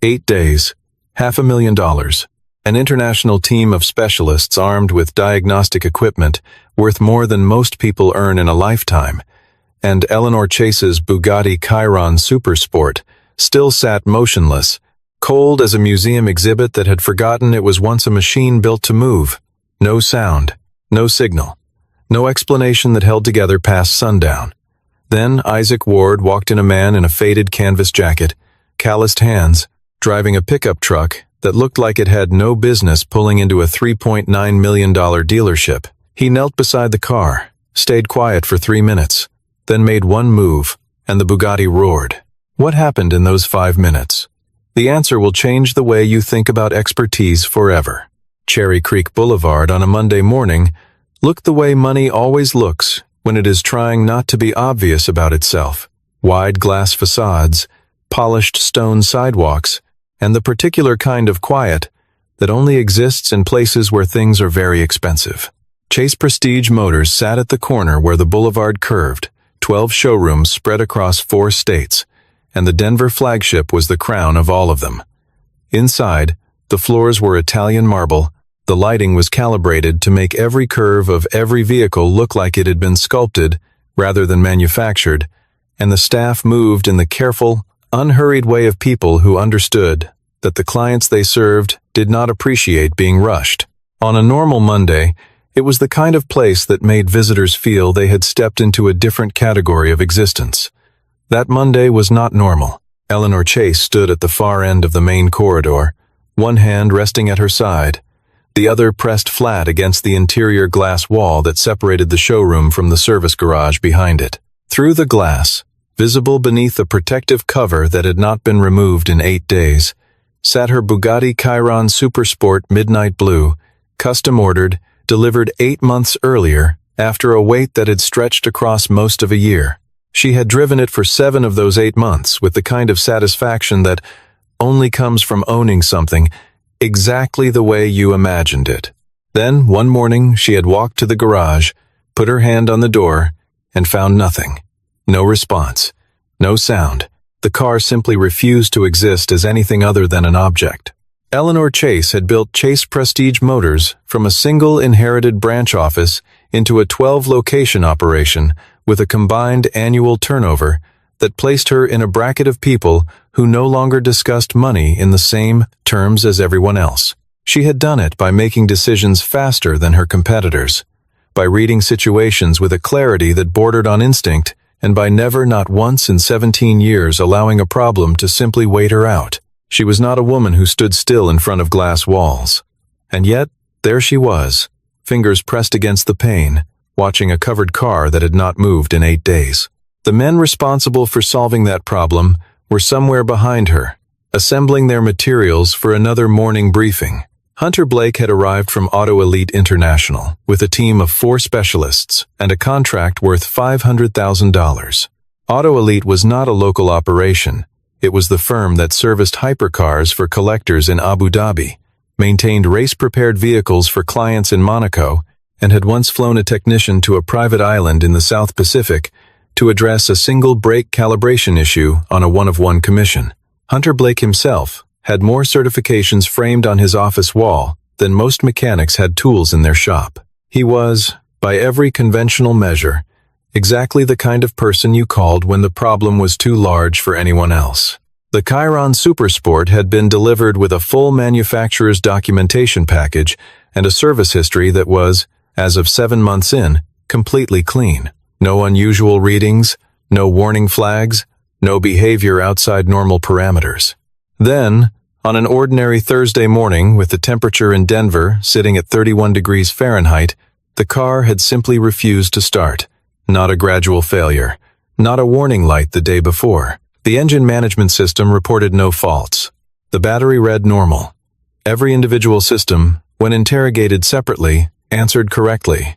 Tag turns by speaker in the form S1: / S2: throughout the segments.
S1: 8 days, $500,000. An international team of specialists armed with diagnostic equipment worth more than most people earn in a lifetime, and Eleanor Chase's Bugatti Chiron Super Sport still sat motionless, cold as a museum exhibit that had forgotten it was once a machine built to move. No sound, no signal, no explanation that held together past sundown. Then Isaac Ward walked in, a man in a faded canvas jacket, calloused hands, driving a pickup truck that looked like it had no business pulling into a $3.9 million dealership. He knelt beside the car, stayed quiet for 3 minutes, then made one move, and the Bugatti roared. What happened in those 5 minutes? The answer will change the way you think about expertise forever. Cherry Creek Boulevard on a Monday morning looked the way money always looks when it is trying not to be obvious about itself. Wide glass facades, polished stone sidewalks, and the particular kind of quiet that only exists in places where things are very expensive. Chase Prestige Motors sat at the corner where the boulevard curved, 12 showrooms spread across 4 states, and the Denver flagship was the crown of all of them. Inside, the floors were Italian marble, the lighting was calibrated to make every curve of every vehicle look like it had been sculpted rather than manufactured, and the staff moved in the careful, unhurried way of people who understood that the clients they served did not appreciate being rushed. On a normal Monday, it was the kind of place that made visitors feel they had stepped into a different category of existence. That Monday was not normal. Eleanor Chase stood at the far end of the main corridor, one hand resting at her side, the other pressed flat against the interior glass wall that separated the showroom from the service garage behind it. Through the glass, visible beneath a protective cover that had not been removed in 8 days, sat her Bugatti Chiron Super Sport Midnight Blue, custom-ordered, delivered 8 months earlier after a wait that had stretched across most of a year. She had driven it for 7 of those 8 months with the kind of satisfaction that only comes from owning something exactly the way you imagined it. Then, one morning, she had walked to the garage, put her hand on the door, and found nothing. No response. No sound. The car simply refused to exist as anything other than an object. Eleanor Chase had built Chase Prestige Motors from a single inherited branch office into a 12-location operation with a combined annual turnover that placed her in a bracket of people who no longer discussed money in the same terms as everyone else. She had done it by making decisions faster than her competitors, by reading situations with a clarity that bordered on instinct, and by never, not once in 17 years, allowing a problem to simply wait her out. She was not a woman who stood still in front of glass walls. And yet, there she was, fingers pressed against the pane, watching a covered car that had not moved in 8 days. The men responsible for solving that problem were somewhere behind her, assembling their materials for another morning briefing. Hunter Blake had arrived from Auto Elite International with a team of 4 specialists and a contract worth $500,000. Auto Elite was not a local operation. It was the firm that serviced hypercars for collectors in Abu Dhabi, maintained race-prepared vehicles for clients in Monaco, and had once flown a technician to a private island in the South Pacific to address a single brake calibration issue on a one-of-one commission. Hunter Blake himself had more certifications framed on his office wall than most mechanics had tools in their shop. He was, by every conventional measure, exactly the kind of person you called when the problem was too large for anyone else. The Chiron Super Sport had been delivered with a full manufacturer's documentation package and a service history that was, as of 7 months in, completely clean. No unusual readings, no warning flags, no behavior outside normal parameters. Then, on an ordinary Thursday morning with the temperature in Denver sitting at 31 degrees Fahrenheit, the car had simply refused to start. Not a gradual failure, not a warning light the day before. The engine management system reported no faults. The battery read normal. Every individual system, when interrogated separately, answered correctly.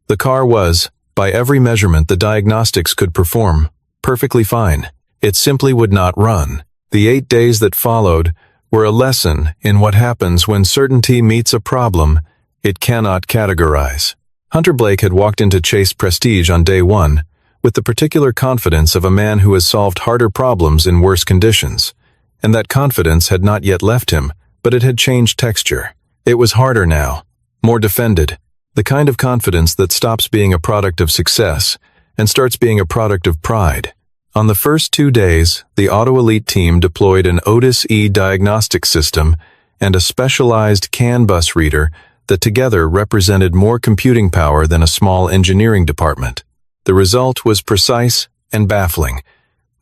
S1: The car was, by every measurement the diagnostics could perform, perfectly fine. It simply would not run. The 8 days that followed were a lesson in what happens when certainty meets a problem it cannot categorize. Hunter Blake had walked into Chase Prestige on day 1 with the particular confidence of a man who has solved harder problems in worse conditions. and that confidence had not yet left him, but it had changed texture. It was harder now, more defended, the kind of confidence that stops being a product of success and starts being a product of pride. On the first 2 days, the Auto Elite team deployed an Otis E diagnostic system and a specialized CAN bus reader that together represented more computing power than a small engineering department. The result was precise and baffling.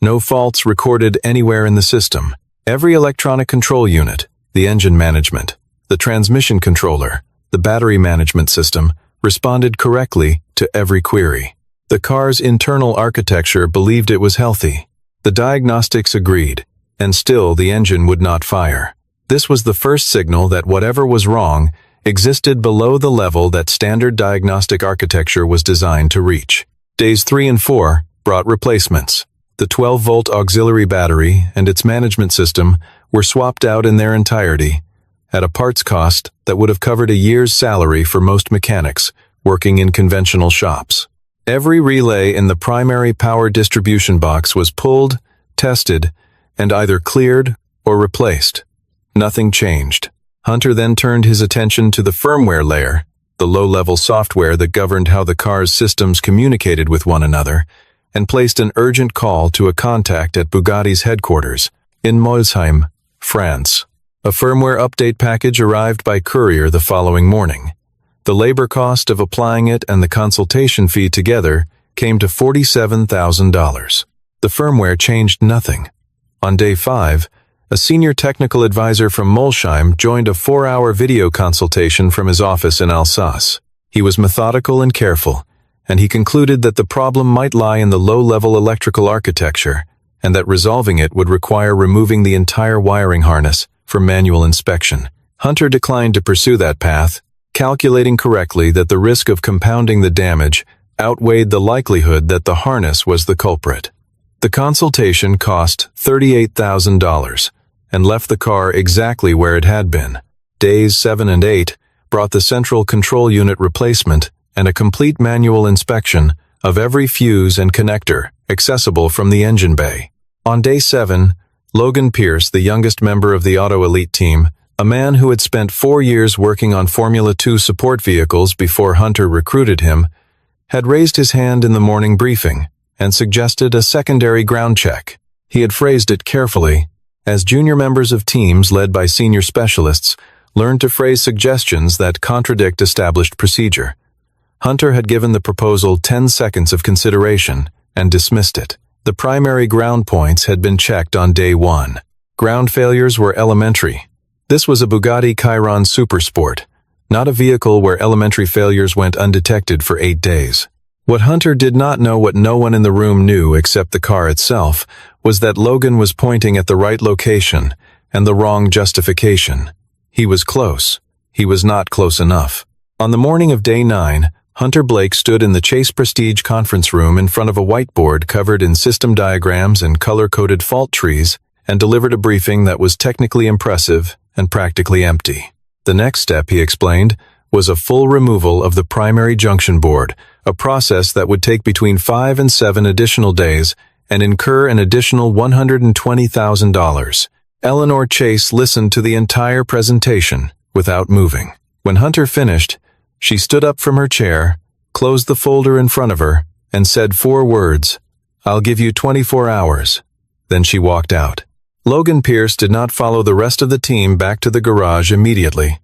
S1: No faults recorded anywhere in the system. Every electronic control unit, the engine management, the transmission controller, the battery management system, responded correctly to every query. The car's internal architecture believed it was healthy. The diagnostics agreed, and still the engine would not fire. This was the first signal that whatever was wrong existed below the level that standard diagnostic architecture was designed to reach. Days 3 and 4 brought replacements. The 12-volt auxiliary battery and its management system were swapped out in their entirety, at a parts cost that would have covered a year's salary for most mechanics working in conventional shops. Every relay in the primary power distribution box was pulled, tested, and either cleared or replaced. Nothing changed. Hunter then turned his attention to the firmware layer, the low-level software that governed how the car's systems communicated with one another, and placed an urgent call to a contact at Bugatti's headquarters in Molsheim, France. A firmware update package arrived by courier the following morning. The labor cost of applying it and the consultation fee together came to $47,000. The firmware changed nothing. On day 5, a senior technical advisor from Molsheim joined a 4-hour video consultation from his office in Alsace. He was methodical and careful, and he concluded that the problem might lie in the low-level electrical architecture, and that resolving it would require removing the entire wiring harness for manual inspection. Hunter declined to pursue that path, calculating correctly that the risk of compounding the damage outweighed the likelihood that the harness was the culprit. The consultation cost $38,000 and left the car exactly where it had been. Days 7 and 8 brought the central control unit replacement and a complete manual inspection of every fuse and connector accessible from the engine bay. On day 7, Logan Pierce, the youngest member of the Auto Elite team, a man who had spent 4 years working on Formula 2 support vehicles before Hunter recruited him, had raised his hand in the morning briefing and suggested a secondary ground check. He had phrased it carefully, as junior members of teams led by senior specialists learned to phrase suggestions that contradict established procedure. Hunter had given the proposal 10 seconds of consideration and dismissed it. The primary ground points had been checked on day 1. Ground failures were elementary. This was a Bugatti Chiron Super Sport, not a vehicle where elementary failures went undetected for 8 days. What Hunter did not know, what no one in the room knew except the car itself, was that Logan was pointing at the right location and the wrong justification. He was close. He was not close enough. On the morning of day 9, Hunter Blake stood in the Chase Prestige conference room in front of a whiteboard covered in system diagrams and color-coded fault trees and delivered a briefing that was technically impressive and practically empty. The next step, he explained, was a full removal of the primary junction board, a process that would take between 5 and 7 additional days and incur an additional $120,000. Eleanor Chase listened to the entire presentation without moving. When Hunter finished, she stood up from her chair, closed the folder in front of her, and said 4 words, "I'll give you 24 hours." Then she walked out. Logan Pierce did not follow the rest of the team back to the garage immediately.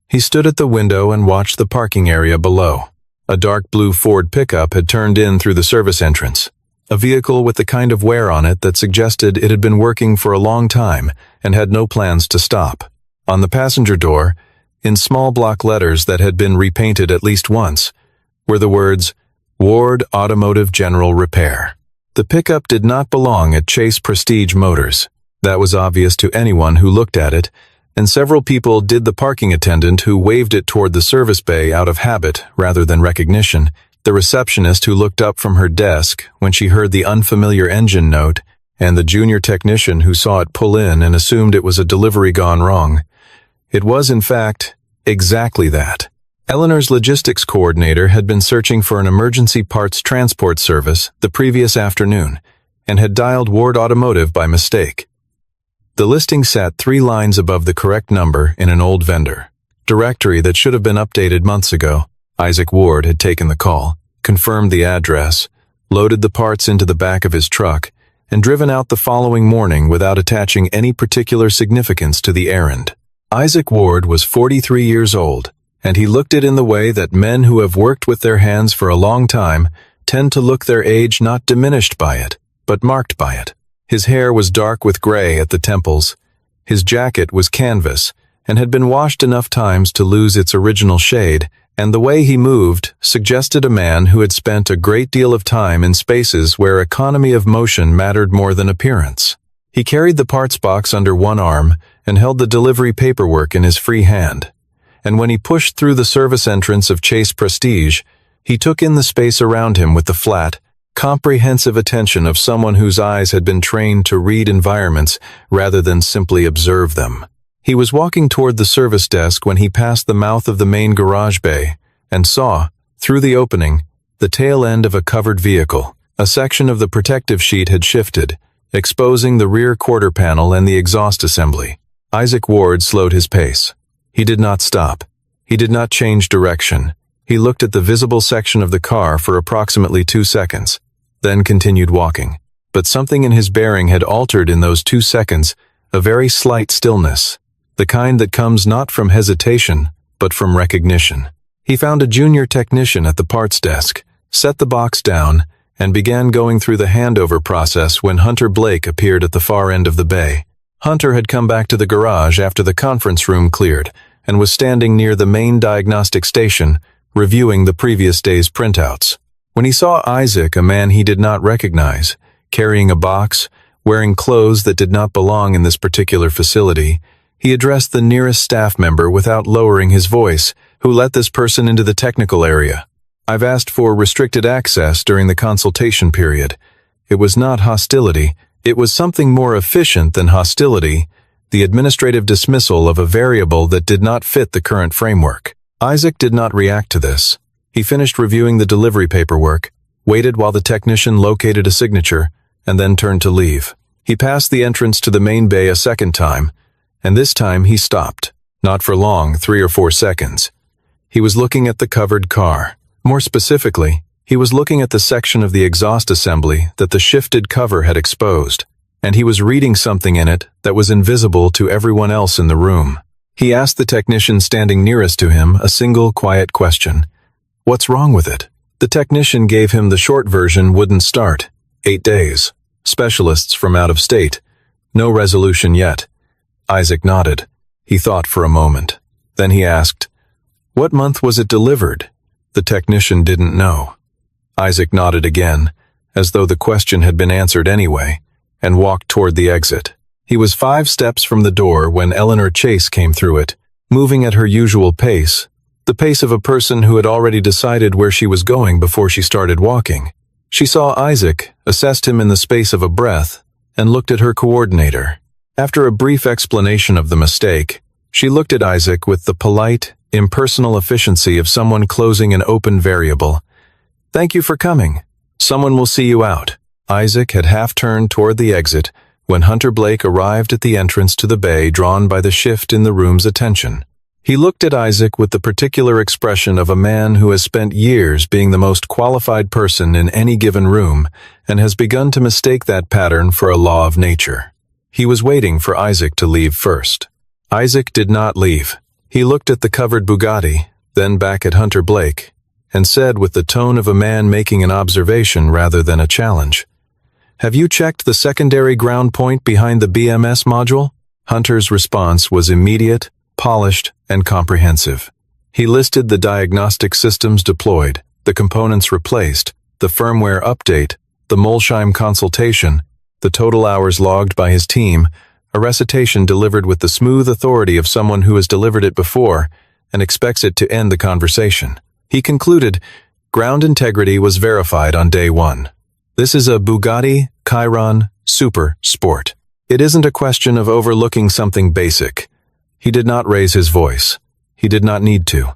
S1: He stood at the window and watched the parking area below. A dark blue Ford pickup had turned in through the service entrance, a vehicle with the kind of wear on it that suggested it had been working for a long time and had no plans to stop. On the passenger door, in small block letters that had been repainted at least once, were the words, "Ward Automotive General Repair." The pickup did not belong at Chase Prestige Motors. That was obvious to anyone who looked at it, and several people did. The parking attendant who waved it toward the service bay out of habit rather than recognition, the receptionist who looked up from her desk when she heard the unfamiliar engine note, and the junior technician who saw it pull in and assumed it was a delivery gone wrong. It was, in fact, exactly that. Eleanor's logistics coordinator had been searching for an emergency parts transport service the previous afternoon and had dialed Ward Automotive by mistake. The listing sat 3 lines above the correct number in an old vendor directory that should have been updated months ago. Isaac Ward had taken the call, confirmed the address, loaded the parts into the back of his truck, and driven out the following morning without attaching any particular significance to the errand. Isaac Ward was 43 years old, and he looked it in the way that men who have worked with their hands for a long time tend to look their age not diminished by it, but marked by it. His hair was dark with gray at the temples. His jacket was canvas and had been washed enough times to lose its original shade, and the way he moved suggested a man who had spent a great deal of time in spaces where economy of motion mattered more than appearance. He carried the parts box under one arm and held the delivery paperwork in his free hand. And when he pushed through the service entrance of Chase Prestige, he took in the space around him with the flat, comprehensive attention of someone whose eyes had been trained to read environments rather than simply observe them. He was walking toward the service desk when he passed the mouth of the main garage bay and saw, through the opening, the tail end of a covered vehicle. A section of the protective sheet had shifted, exposing the rear quarter panel and the exhaust assembly. Isaac Ward slowed his pace. He did not stop. He did not change direction. He looked at the visible section of the car for approximately 2 seconds, then continued walking. But something in his bearing had altered in those 2 seconds, a very slight stillness, the kind that comes not from hesitation, but from recognition. He found a junior technician at the parts desk, set the box down, and began going through the handover process when Hunter Blake appeared at the far end of the bay. Hunter had come back to the garage after the conference room cleared and was standing near the main diagnostic station, reviewing the previous day's printouts. When he saw Isaac, a man he did not recognize, carrying a box, wearing clothes that did not belong in this particular facility, he addressed the nearest staff member without lowering his voice, who let this person into the technical area. "I've asked for restricted access during the consultation period. It was not hostility. It was something more efficient than hostility, the administrative dismissal of a variable that did not fit the current framework." Isaac did not react to this. He finished reviewing the delivery paperwork, waited while the technician located a signature, and then turned to leave. He passed the entrance to the main bay a second time, and this time he stopped. Not for long, 3 or 4 seconds. He was looking at the covered car. More specifically, he was looking at the section of the exhaust assembly that the shifted cover had exposed, and he was reading something in it that was invisible to everyone else in the room. He asked the technician standing nearest to him a single quiet question. "What's wrong with it?" The technician gave him the short version: wouldn't start. 8 days. Specialists from out of state. No resolution yet. Isaac nodded. He thought for a moment. Then he asked, "What month was it delivered?" The technician didn't know. Isaac nodded again, as though the question had been answered anyway, and walked toward the exit. He was 5 steps from the door when Eleanor Chase came through it, moving at her usual pace, the pace of a person who had already decided where she was going before she started walking. She saw Isaac, assessed him in the space of a breath, and looked at her coordinator. After a brief explanation of the mistake, she looked at Isaac with the polite, impersonal efficiency of someone closing an open variable. "Thank you for coming. Someone will see you out." Isaac had half turned toward the exit when Hunter Blake arrived at the entrance to the bay, drawn by the shift in the room's attention. He looked at Isaac with the particular expression of a man who has spent years being the most qualified person in any given room and has begun to mistake that pattern for a law of nature. He was waiting for Isaac to leave first. Isaac did not leave. He looked at the covered Bugatti, then back at Hunter Blake, and said with the tone of a man making an observation rather than a challenge, "Have you checked the secondary ground point behind the BMS module?" Hunter's response was immediate, polished, and comprehensive. He listed the diagnostic systems deployed, the components replaced, the firmware update, the Molsheim consultation, the total hours logged by his team, a recitation delivered with the smooth authority of someone who has delivered it before and expects it to end the conversation. He concluded, ground integrity was verified on day 1. This is a Bugatti Chiron Super Sport. It isn't a question of overlooking something basic. He did not raise his voice. He did not need to.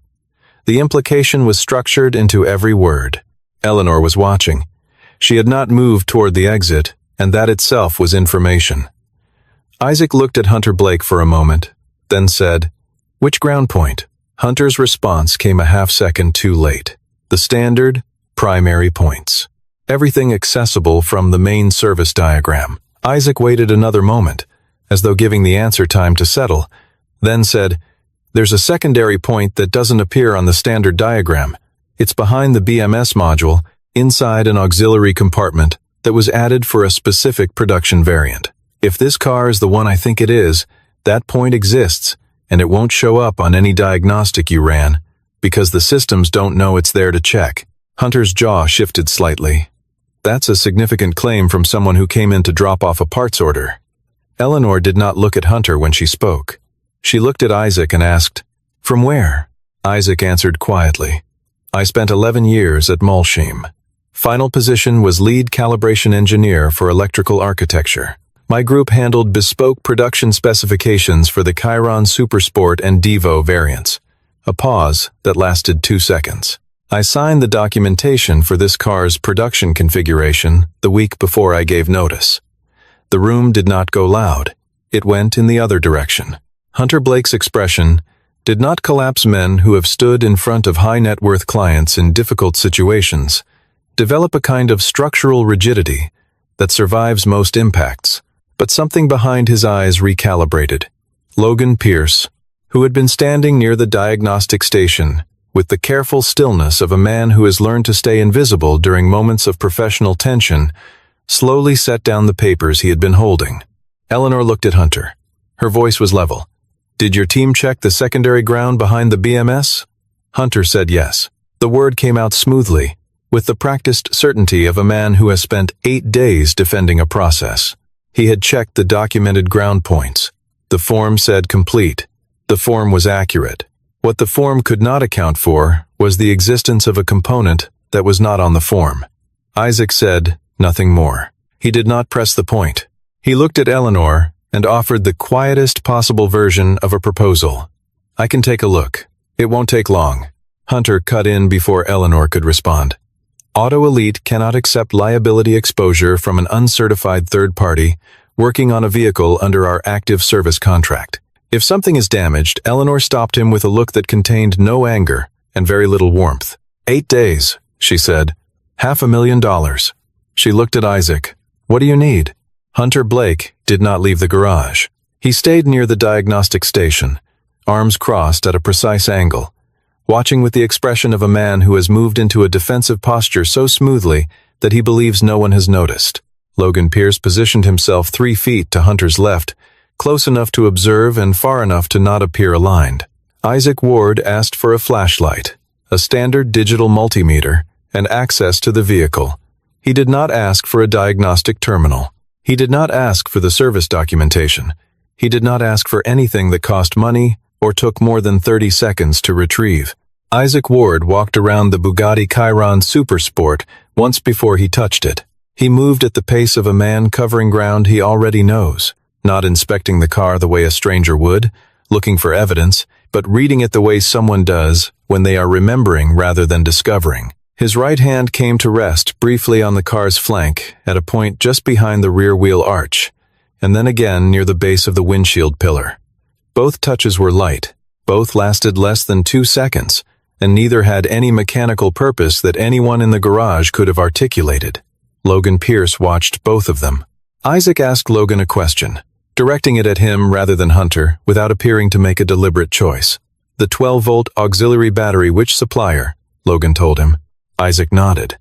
S1: The implication was structured into every word. Eleanor was watching. She had not moved toward the exit, and that itself was information. Isaac looked at Hunter Blake for a moment, then said, "Which ground point?" Hunter's response came a half-second too late. The standard, primary points. Everything accessible from the main service diagram. Isaac waited another moment, as though giving the answer time to settle, then said, "There's a secondary point that doesn't appear on the standard diagram. It's behind the BMS module, inside an auxiliary compartment that was added for a specific production variant. If this car is the one I think it is, that point exists, and it won't show up on any diagnostic you ran, because the systems don't know it's there to check." Hunter's jaw shifted slightly. That's a significant claim from someone who came in to drop off a parts order. Eleanor did not look at Hunter when she spoke. She looked at Isaac and asked, "From where?" Isaac answered quietly, "I spent 11 years at Molsheim. Final position was lead calibration engineer for electrical architecture. My group handled bespoke production specifications for the Chiron Super Sport and Devo variants." A pause that lasted 2 seconds. "I signed the documentation for this car's production configuration the week before I gave notice." The room did not go loud. It went in the other direction. Hunter Blake's expression did not collapse. Men who have stood in front of high-net-worth clients in difficult situations develop a kind of structural rigidity that survives most impacts. But something behind his eyes recalibrated. Logan Pierce, who had been standing near the diagnostic station, with the careful stillness of a man who has learned to stay invisible during moments of professional tension, slowly set down the papers he had been holding. Eleanor looked at Hunter. Her voice was level. "Did your team check the secondary ground behind the BMS?" Hunter said yes. The word came out smoothly, with the practiced certainty of a man who has spent 8 days defending a process. He had checked the documented ground points. The form said complete. The form was accurate. What the form could not account for was the existence of a component that was not on the form. Isaac said nothing more. He did not press the point. He looked at Eleanor and offered the quietest possible version of a proposal. "I can take a look. It won't take long." Hunter cut in before Eleanor could respond. Auto Elite cannot accept liability exposure from an uncertified third party working on a vehicle under our active service contract. If something is damaged, Eleanor stopped him with a look that contained no anger and very little warmth. 8 days, she said. $500,000. She looked at Isaac. "What do you need?" Hunter Blake did not leave the garage. He stayed near the diagnostic station, arms crossed at a precise angle, watching with the expression of a man who has moved into a defensive posture so smoothly that he believes no one has noticed. Logan Pierce positioned himself 3 feet to Hunter's left, close enough to observe and far enough to not appear aligned. Isaac Ward asked for a flashlight, a standard digital multimeter, and access to the vehicle. He did not ask for a diagnostic terminal. He did not ask for the service documentation. He did not ask for anything that cost money or took more than 30 seconds to retrieve. Isaac Ward walked around the Bugatti Chiron Super Sport once before he touched it. He moved at the pace of a man covering ground he already knows, not inspecting the car the way a stranger would, looking for evidence, but reading it the way someone does when they are remembering rather than discovering. His right hand came to rest briefly on the car's flank at a point just behind the rear wheel arch, and then again near the base of the windshield pillar. Both touches were light. Both lasted less than 2 seconds, and neither had any mechanical purpose that anyone in the garage could have articulated. Logan Pierce watched both of them. Isaac asked Logan a question, directing it at him rather than Hunter, without appearing to make a deliberate choice. "The 12-volt auxiliary battery, which supplier?" Logan told him. Isaac nodded.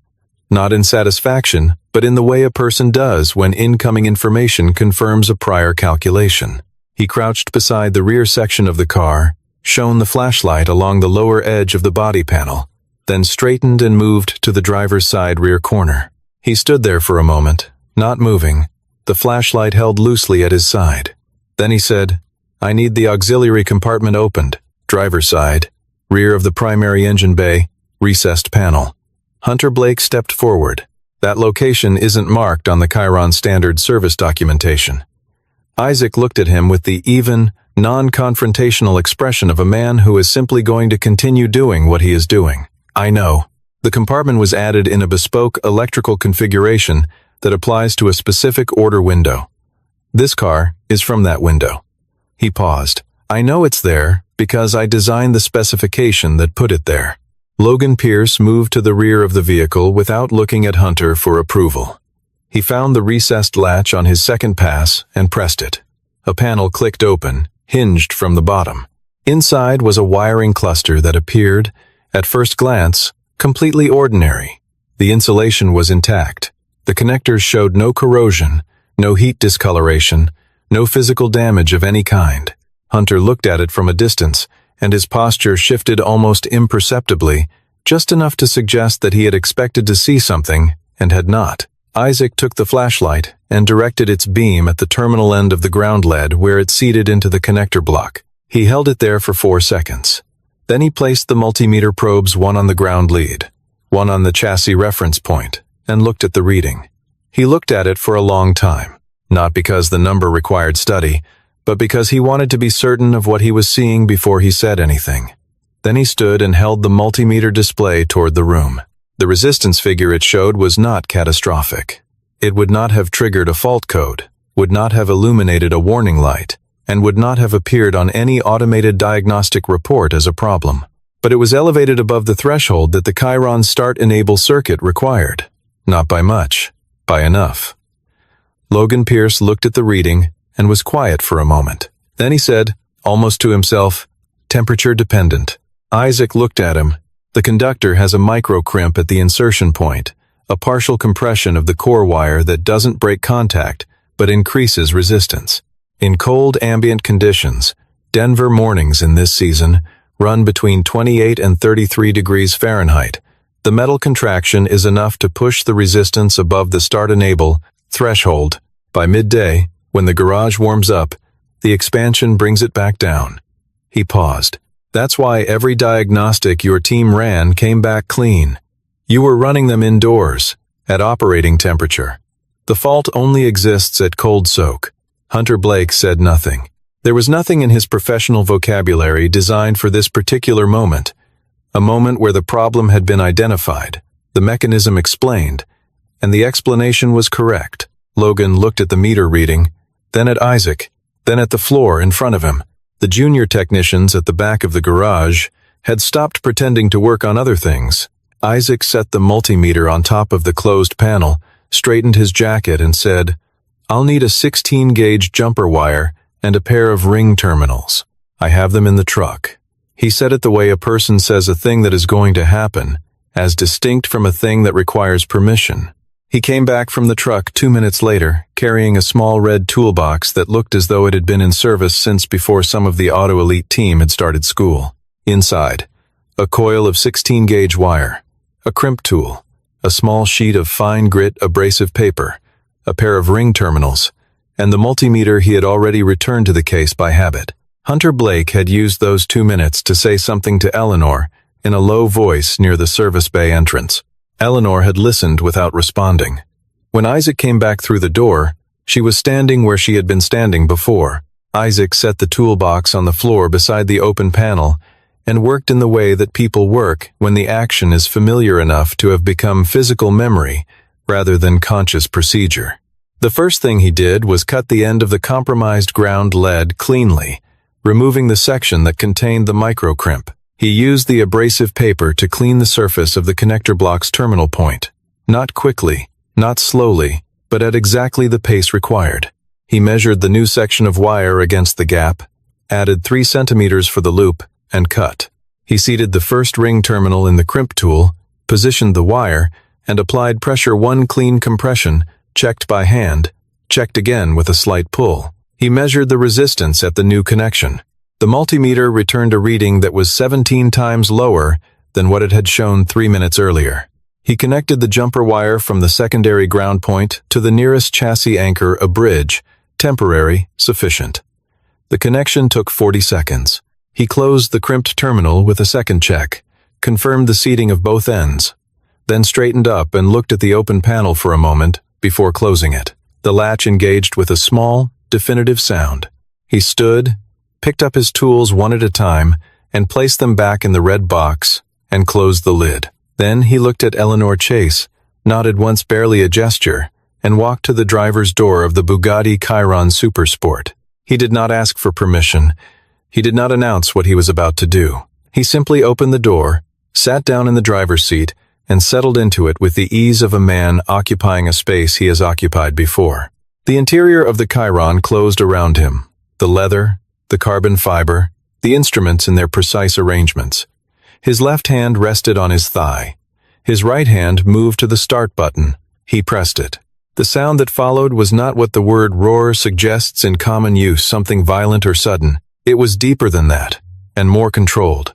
S1: Not in satisfaction, but in the way a person does when incoming information confirms a prior calculation. He crouched beside the rear section of the car, shone the flashlight along the lower edge of the body panel, then straightened and moved to the driver's side rear corner. He stood there for a moment, not moving, the flashlight held loosely at his side. Then he said, "I need the auxiliary compartment opened, driver's side, rear of the primary engine bay, recessed panel." Hunter Blake stepped forward. "That location isn't marked on the Chiron standard service documentation." Isaac looked at him with the even, non-confrontational expression of a man who is simply going to continue doing what he is doing. "I know. The compartment was added in a bespoke electrical configuration that applies to a specific order window. This car is from that window. He paused. I know it's there because I designed the specification that put it there. Logan Pierce moved to the rear of the vehicle without looking at Hunter for approval. He found the recessed latch on his second pass and pressed it. A panel clicked open, hinged from the bottom. Inside was a wiring cluster that appeared, at first glance, completely ordinary. The insulation was intact. The connectors showed no corrosion, no heat discoloration, no physical damage of any kind. Hunter looked at it from a distance, and his posture shifted almost imperceptibly, just enough to suggest that he had expected to see something and had not. Isaac took the flashlight and directed its beam at the terminal end of the ground lead where it seated into the connector block. He held it there for 4 seconds. Then he placed the multimeter probes, one on the ground lead, one on the chassis reference point, and looked at the reading. He looked at it for a long time, not because the number required study, but because he wanted to be certain of what he was seeing before he said anything. Then he stood and held the multimeter display toward the room. The resistance figure it showed was not catastrophic. It would not have triggered a fault code, would not have illuminated a warning light, and would not have appeared on any automated diagnostic report as a problem. But it was elevated above the threshold that the Chiron start-enable circuit required. Not by much, by enough. Logan Pierce looked at the reading and was quiet for a moment. Then he said, almost to himself, temperature dependent. Isaac looked at him. The conductor has a micro-crimp at the insertion point, a partial compression of the core wire that doesn't break contact, but increases resistance. In cold ambient conditions, Denver mornings in this season run between 28 and 33 degrees Fahrenheit. The metal contraction is enough to push the resistance above the start-enable threshold. By midday, when the garage warms up, the expansion brings it back down. He paused. That's why every diagnostic your team ran came back clean. You were running them indoors, at operating temperature. The fault only exists at cold soak. Hunter Blake said nothing. There was nothing in his professional vocabulary designed for this particular moment, a moment where the problem had been identified, the mechanism explained, and the explanation was correct. Logan looked at the meter reading, then at Isaac, then at the floor in front of him. The junior technicians at the back of the garage had stopped pretending to work on other things. Isaac set the multimeter on top of the closed panel, straightened his jacket, and said, I'll need a 16-gauge jumper wire and a pair of ring terminals. I have them in the truck. He said it the way a person says a thing that is going to happen, as distinct from a thing that requires permission. He came back from the truck 2 minutes later, carrying a small red toolbox that looked as though it had been in service since before some of the Auto Elite team had started school. Inside, a coil of 16-gauge wire, a crimp tool, a small sheet of fine grit abrasive paper, a pair of ring terminals, and the multimeter he had already returned to the case by habit. Hunter Blake had used those 2 minutes to say something to Eleanor in a low voice near the service bay entrance. Eleanor had listened without responding. When Isaac came back through the door, she was standing where she had been standing before. Isaac set the toolbox on the floor beside the open panel and worked in the way that people work when the action is familiar enough to have become physical memory rather than conscious procedure. The first thing he did was cut the end of the compromised ground lead cleanly, removing the section that contained the micro-crimp. He used the abrasive paper to clean the surface of the connector block's terminal point. Not quickly, not slowly, but at exactly the pace required. He measured the new section of wire against the gap, added 3 centimeters for the loop, and cut. He seated the first ring terminal in the crimp tool, positioned the wire, and applied pressure 1 clean compression, checked by hand, checked again with a slight pull. He measured the resistance at the new connection. The multimeter returned a reading that was 17 times lower than what it had shown 3 minutes earlier. He connected the jumper wire from the secondary ground point to the nearest chassis anchor, a bridge, temporary, sufficient. The connection took 40 seconds. He closed the crimped terminal with a second check, confirmed the seating of both ends, then straightened up and looked at the open panel for a moment before closing it. The latch engaged with a small, definitive sound. He stood, picked up his tools one at a time, and placed them back in the red box, and closed the lid. Then he looked at Eleanor Chase, nodded once, barely a gesture, and walked to the driver's door of the Bugatti Chiron Super Sport. He did not ask for permission. He did not announce what he was about to do. He simply opened the door, sat down in the driver's seat, and settled into it with the ease of a man occupying a space he has occupied before. The interior of the Chiron closed around him, the leather, the carbon fiber, the instruments in their precise arrangements. His left hand rested on his thigh. His right hand moved to the start button. He pressed it. The sound that followed was not what the word roar suggests in common use, something violent or sudden. It was deeper than that, and more controlled.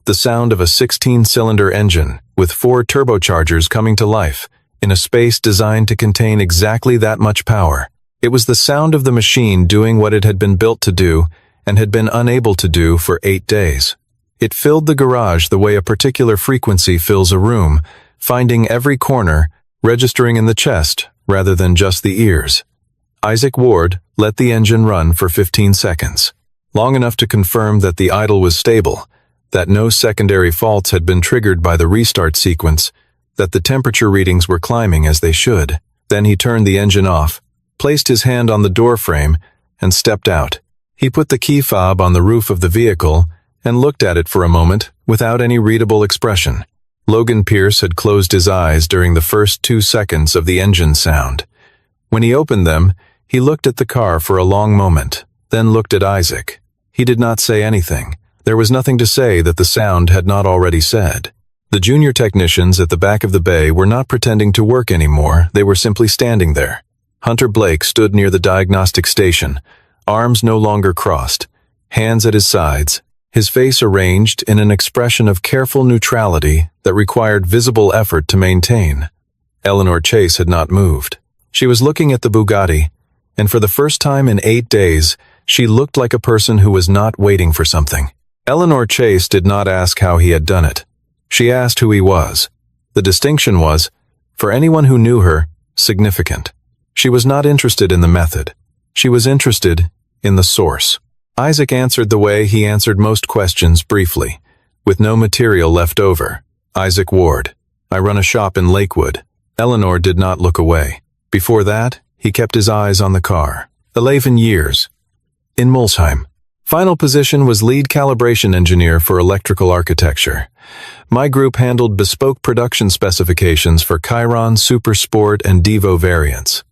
S1: The sound of a 16-cylinder engine with 4 turbochargers coming to life in a space designed to contain exactly that much power. It was the sound of the machine doing what it had been built to do and had been unable to do for 8 days. It filled the garage the way a particular frequency fills a room, finding every corner, registering in the chest rather than just the ears. Isaac Ward let the engine run for 15 seconds, long enough to confirm that the idle was stable, that no secondary faults had been triggered by the restart sequence, that the temperature readings were climbing as they should. Then he turned the engine off, placed his hand on the door frame, and stepped out. He put the key fob on the roof of the vehicle and looked at it for a moment without any readable expression. Logan Pierce had closed his eyes during the first 2 seconds of the engine sound. When he opened them, he looked at the car for a long moment, then looked at Isaac. He did not say anything. There was nothing to say that the sound had not already said. The junior technicians at the back of the bay were not pretending to work anymore, they were simply standing there. Hunter Blake stood near the diagnostic station, arms no longer crossed, hands at his sides, his face arranged in an expression of careful neutrality that required visible effort to maintain. Eleanor Chase had not moved. She was looking at the Bugatti, and for the first time in 8 days, she looked like a person who was not waiting for something. Eleanor Chase did not ask how he had done it. She asked who he was. The distinction was, for anyone who knew her, significant. She was not interested in the method. She was interested in the source. Isaac answered the way he answered most questions briefly, with no material left over. Isaac Ward. I run a shop in Lakewood. Eleanor did not look away. Before that, he kept his eyes on the car. 11 years. In Molsheim. Final position was lead calibration engineer for electrical architecture. My group handled bespoke production specifications for Chiron Super Sport and Devo variants.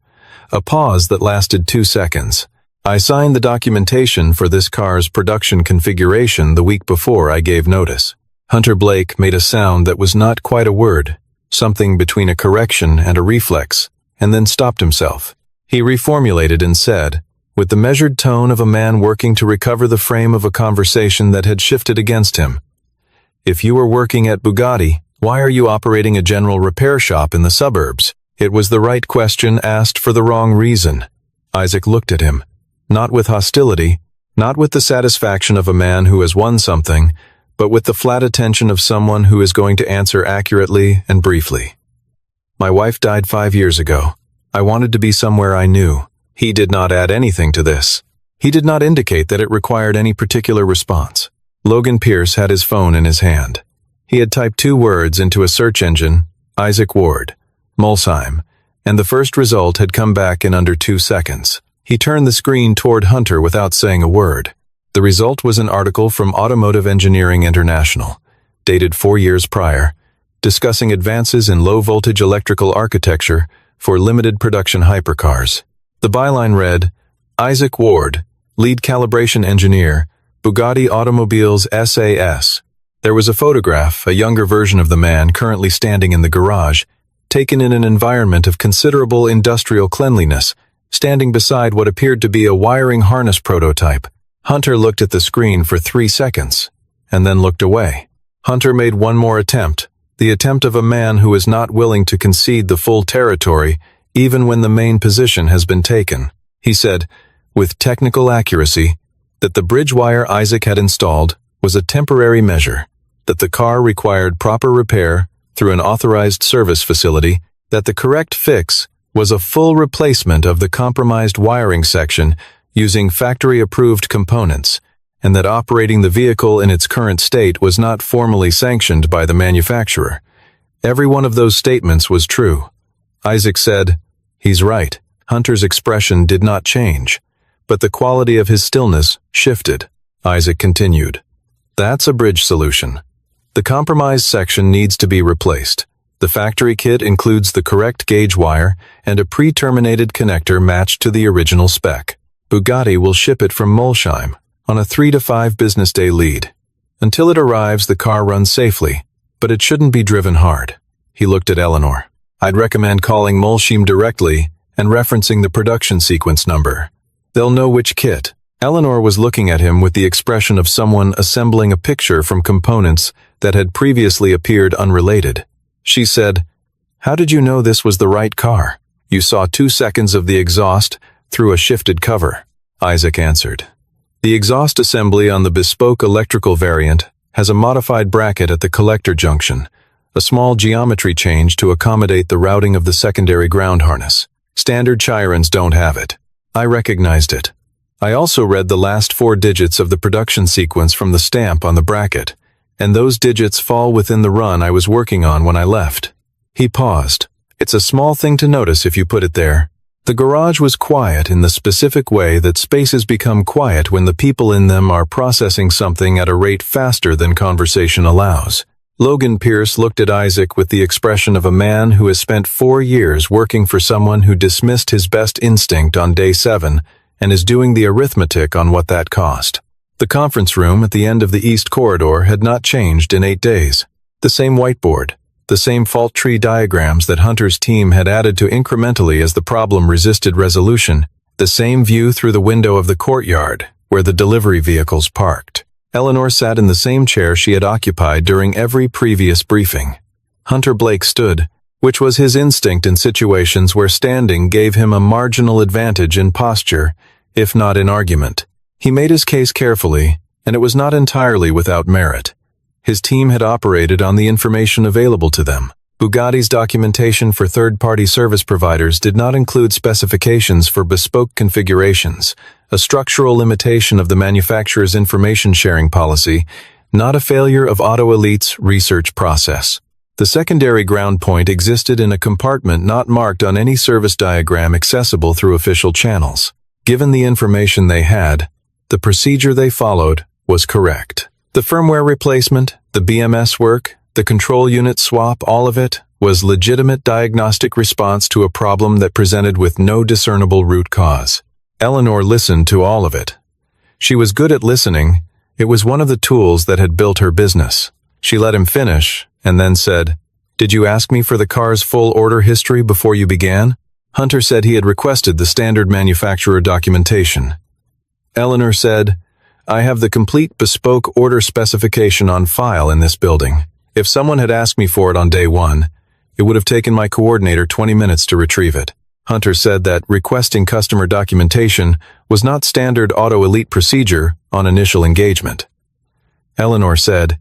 S1: A pause that lasted 2 seconds. I signed the documentation for this car's production configuration the week before I gave notice. Hunter Blake made a sound that was not quite a word, something between a correction and a reflex, and then stopped himself. He reformulated and said, with the measured tone of a man working to recover the frame of a conversation that had shifted against him. If you were working at Bugatti, why are you operating a general repair shop in the suburbs? It was the right question asked for the wrong reason. Isaac looked at him, not with hostility, not with the satisfaction of a man who has won something, but with the flat attention of someone who is going to answer accurately and briefly. My wife died 5 years ago. I wanted to be somewhere I knew. He did not add anything to this. He did not indicate that it required any particular response. Logan Pierce had his phone in his hand. He had typed 2 words into a search engine, Isaac Ward, Molsheim, and the first result had come back in under 2 seconds. He turned the screen toward Hunter without saying a word. The result was an article from Automotive Engineering International, dated 4 years prior, discussing advances in low-voltage electrical architecture for limited production hypercars. The byline read, Isaac Ward, lead calibration engineer, Bugatti Automobiles SAS. There was a photograph, a younger version of the man currently standing in the garage, taken in an environment of considerable industrial cleanliness, standing beside what appeared to be a wiring harness prototype. Hunter looked at the screen for 3 seconds, and then looked away. Hunter made one more attempt, the attempt of a man who is not willing to concede the full territory even when the main position has been taken. He said, with technical accuracy, that the bridge wire Isaac had installed was a temporary measure, that the car required proper repair through an authorized service facility, that the correct fix was a full replacement of the compromised wiring section using factory-approved components, and that operating the vehicle in its current state was not formally sanctioned by the manufacturer. Every one of those statements was true. Isaac said, He's right. Hunter's expression did not change, but the quality of his stillness shifted. Isaac continued. That's a bridge solution. The compromise section needs to be replaced. The factory kit includes the correct gauge wire and a pre-terminated connector matched to the original spec. Bugatti will ship it from Molsheim on a 3 to 5 business day lead. Until it arrives, the car runs safely, but it shouldn't be driven hard. He looked at Eleanor. I'd recommend calling Molsheim directly and referencing the production sequence number. They'll know which kit. Eleanor was looking at him with the expression of someone assembling a picture from components that had previously appeared unrelated. She said, "How did you know this was the right car? You saw 2 seconds of the exhaust through a shifted cover." Isaac answered. The exhaust assembly on the bespoke electrical variant has a modified bracket at the collector junction, a small geometry change to accommodate the routing of the secondary ground harness. Standard Chirons don't have it. I recognized it. I also read the last 4 digits of the production sequence from the stamp on the bracket, and those digits fall within the run I was working on when I left. He paused. It's a small thing to notice if you put it there. The garage was quiet in the specific way that spaces become quiet when the people in them are processing something at a rate faster than conversation allows. Logan Pierce looked at Isaac with the expression of a man who has spent 4 years working for someone who dismissed his best instinct on day 7 and is doing the arithmetic on what that cost. The conference room at the end of the east corridor had not changed in 8 days. The same whiteboard, the same fault tree diagrams that Hunter's team had added to incrementally as the problem resisted resolution, the same view through the window of the courtyard where the delivery vehicles parked. Eleanor sat in the same chair she had occupied during every previous briefing. Hunter Blake stood, which was his instinct in situations where standing gave him a marginal advantage in posture, if not in argument. He made his case carefully, and it was not entirely without merit. His team had operated on the information available to them. Bugatti's documentation for third-party service providers did not include specifications for bespoke configurations, a structural limitation of the manufacturer's information sharing policy, not a failure of Auto Elite's research process. The secondary ground point existed in a compartment not marked on any service diagram accessible through official channels. Given the information they had, the procedure they followed was correct. The firmware replacement, the BMS work, the control unit swap, all of it was legitimate diagnostic response to a problem that presented with no discernible root cause. Eleanor listened to all of it. She was good at listening. It was one of the tools that had built her business. She let him finish and then said, "Did you ask me for the car's full order history before you began?" Hunter said he had requested the standard manufacturer documentation. Eleanor said, "I have the complete bespoke order specification on file in this building. If someone had asked me for it on day 1, it would have taken my coordinator 20 minutes to retrieve it." Hunter said that requesting customer documentation was not standard Auto Elite procedure on initial engagement. Eleanor said,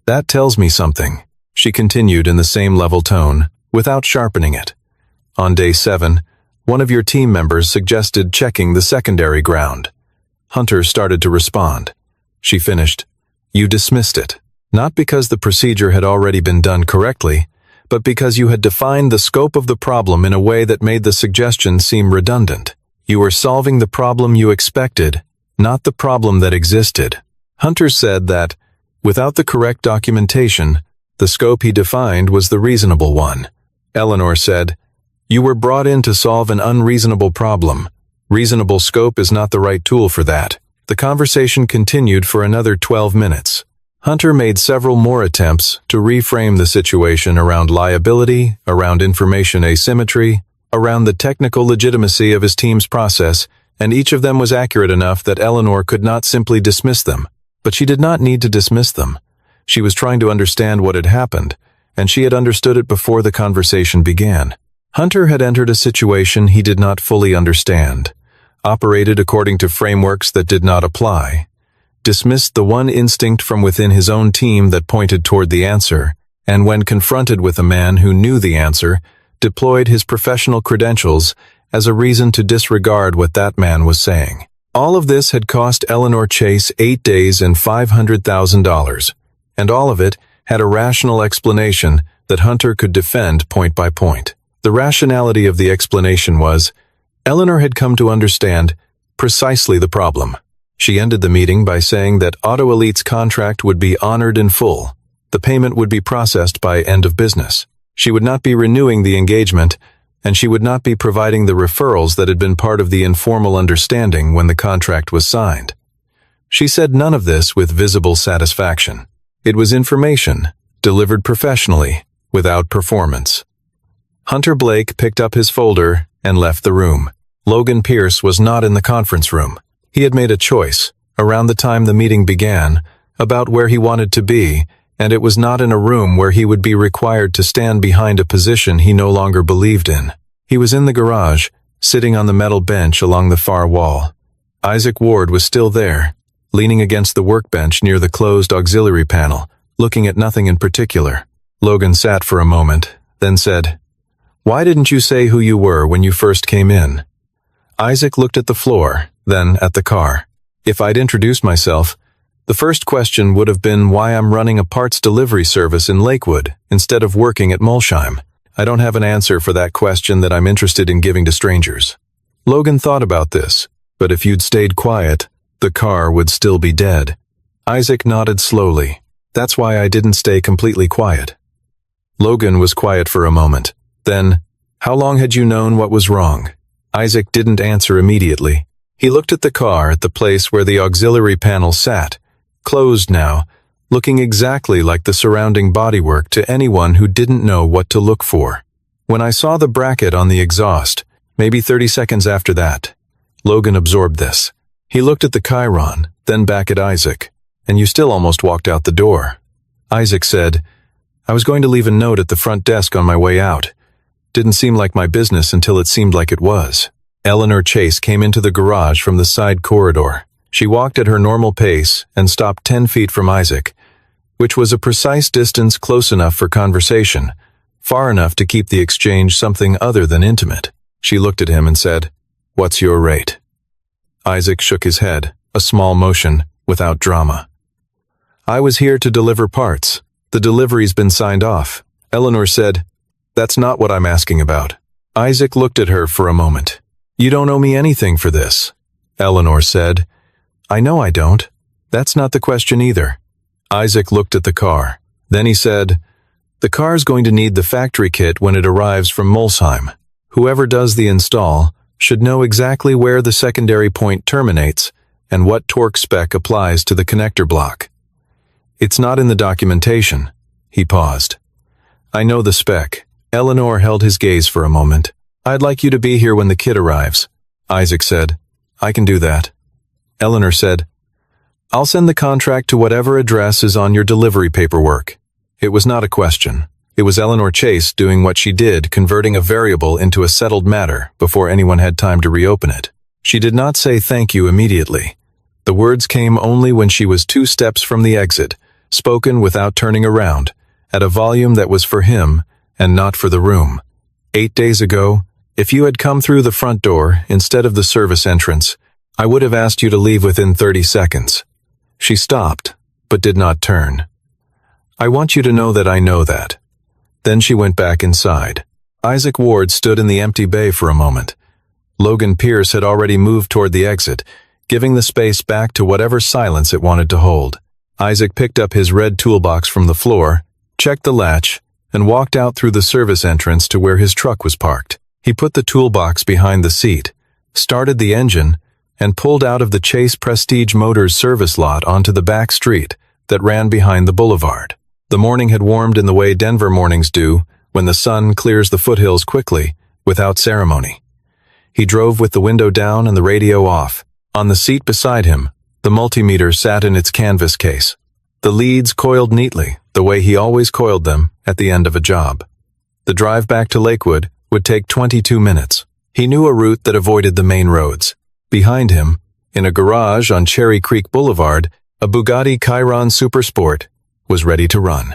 S1: "That tells me something." She continued in the same level tone, without sharpening it. "On day 7, one of your team members suggested checking the secondary ground." Hunter started to respond. She finished, "You dismissed it, not because the procedure had already been done correctly, but because you had defined the scope of the problem in a way that made the suggestion seem redundant. You were solving the problem you expected, not the problem that existed." Hunter said that, without the correct documentation, the scope he defined was the reasonable one. Eleanor said, "You were brought in to solve an unreasonable problem. Reasonable scope is not the right tool for that." The conversation continued for another 12 minutes. Hunter made several more attempts to reframe the situation around liability, around information asymmetry, around the technical legitimacy of his team's process, and each of them was accurate enough that Eleanor could not simply dismiss them. But she did not need to dismiss them. She was trying to understand what had happened, and she had understood it before the conversation began. Hunter had entered a situation he did not fully understand, operated according to frameworks that did not apply, dismissed the one instinct from within his own team that pointed toward the answer, and when confronted with a man who knew the answer, deployed his professional credentials as a reason to disregard what that man was saying. All of this had cost Eleanor Chase 8 days and $500,000, and all of it had a rational explanation that Hunter could defend point by point. The rationality of the explanation was, Eleanor had come to understand precisely the problem. She ended the meeting by saying that Auto Elite's contract would be honored in full. The payment would be processed by end of business. She would not be renewing the engagement, and she would not be providing the referrals that had been part of the informal understanding when the contract was signed. She said none of this with visible satisfaction. It was information, delivered professionally, without performance. Hunter Blake picked up his folder and left the room. Logan Pierce was not in the conference room. He had made a choice, around the time the meeting began, about where he wanted to be, and it was not in a room where he would be required to stand behind a position he no longer believed in. He was in the garage, sitting on the metal bench along the far wall. Isaac Ward was still there, leaning against the workbench near the closed auxiliary panel, looking at nothing in particular. Logan sat for a moment, then said, "Why didn't you say who you were when you first came in?" Isaac looked at the floor, then at the car. "If I'd introduced myself, the first question would have been why I'm running a parts delivery service in Lakewood instead of working at Molsheim. I don't have an answer for that question that I'm interested in giving to strangers." Logan thought about this, but if you'd stayed quiet, the car would still be dead. Isaac nodded slowly. "That's why I didn't stay completely quiet." Logan was quiet for a moment. Then, "How long had you known what was wrong?" Isaac didn't answer immediately. He looked at the car at the place where the auxiliary panel sat, closed now, looking exactly like the surrounding bodywork to anyone who didn't know what to look for. "When I saw the bracket on the exhaust, maybe 30 seconds after that." Logan absorbed this. He looked at the Chiron, then back at Isaac. "And you still almost walked out the door." Isaac said, "I was going to leave a note at the front desk on my way out. Didn't seem like my business until it seemed like it was." Eleanor Chase came into the garage from the side corridor. She walked at her normal pace and stopped 10 feet from Isaac, which was a precise distance close enough for conversation, far enough to keep the exchange something other than intimate. She looked at him and said, "What's your rate?" Isaac shook his head, a small motion, without drama. "I was here to deliver parts. The delivery's been signed off." Eleanor said, "That's not what I'm asking about." Isaac looked at her for a moment. "You don't owe me anything for this." Eleanor said, "I know I don't. That's not the question either." Isaac looked at the car. Then he said, "The car's going to need the factory kit when it arrives from Molsheim. Whoever does the install should know exactly where the secondary point terminates and what torque spec applies to the connector block. It's not in the documentation." He paused. "I know the spec." Eleanor held his gaze for a moment. "I'd like you to be here when the kit arrives." Isaac said, "I can do that." Eleanor said, "I'll send the contract to whatever address is on your delivery paperwork." It was not a question. It was Eleanor Chase doing what she did, converting a variable into a settled matter before anyone had time to reopen it. She did not say thank you immediately. The words came only when she was 2 steps from the exit, spoken without turning around, at a volume that was for him and not for the room. 8 days ago, if you had come through the front door instead of the service entrance, I would have asked you to leave within 30 seconds. She stopped, but did not turn. "I want you to know that I know that." Then she went back inside. Isaac Ward stood in the empty bay for a moment. Logan Pierce had already moved toward the exit, giving the space back to whatever silence it wanted to hold. Isaac picked up his red toolbox from the floor, checked the latch, and walked out through the service entrance to where his truck was parked. He put the toolbox behind the seat, started the engine, and pulled out of the Chase Prestige Motors service lot onto the back street that ran behind the boulevard. The morning had warmed in the way Denver mornings do, when the sun clears the foothills quickly, without ceremony. He drove with the window down and the radio off. On the seat beside him, the multimeter sat in its canvas case. The leads coiled neatly, the way he always coiled them at the end of a job. The drive back to Lakewood would take 22 minutes. He knew a route that avoided the main roads. Behind him, in a garage on Cherry Creek Boulevard, a Bugatti Chiron Super Sport was ready to run.